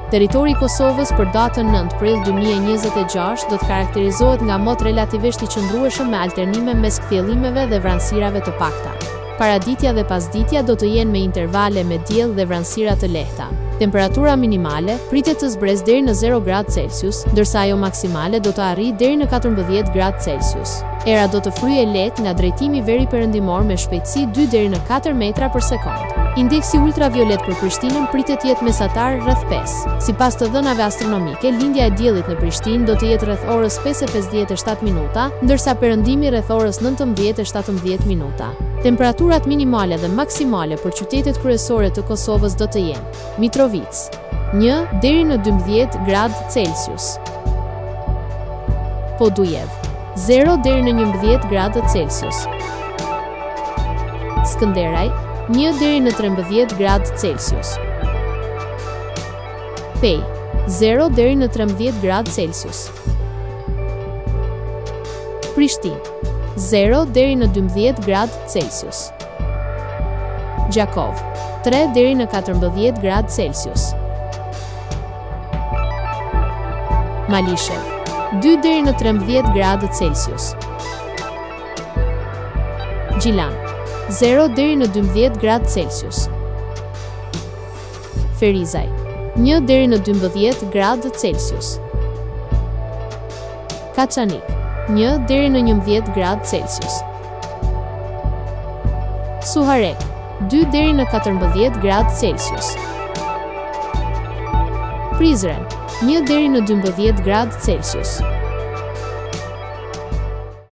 Territori i Kosovës për datën 9 prill 2026 do të karakterizohet nga mot relativisht i qëndrueshëm me alternime mes kthjellimeve dhe vranësirave të pakta. Paraditja dhe pasditja do të jenë me intervale me diell dhe vranësira të lehta. Temperatura minimale pritet të zbresë deri në 0 gradë Celsius, ndërsa ajo maksimale do të arrijë deri në 14 gradë Celsius. Era do të fryejë lehtë nga drejtimi veri perëndimor me shpejtësi 2 deri në 4 metra për sekond. Indeksi ultraviolet për Prishtinën pritet të jetë mesatar rreth 5. Sipas të dhënave astronomike, lindja e diellit në Prishtinë do të jetë rreth orës 5:57 minuta, ndërsa perëndimi rreth orës 19:17 minuta. Temperaturat minimale dhe maksimale për qytetet kryesore të Kosovës do të jenë: Mitrovica 1 deri në 12 gradë Celsius, Podujev 0 deri në 11 gradë Celsius, Skënderaj 1 deri në 13 gradë Celsius, Pej 0 deri në 13 gradë Celsius, Prishtinë 0 deri në 12 gradë Celsius, Gjakov 3 deri në 14 gradë Celsius, Malishev 2 deri në 13 gradë Celsius, Gjilan 0 deri në 12 gradë Celsius, Ferizaj 1 deri në 12 gradë Celsius, Kaçanik 1 deri në 11 gradë Celsius, Suharek 2 deri në 14 gradë Celsius, Prizren 1 deri në 12 gradë Celsius.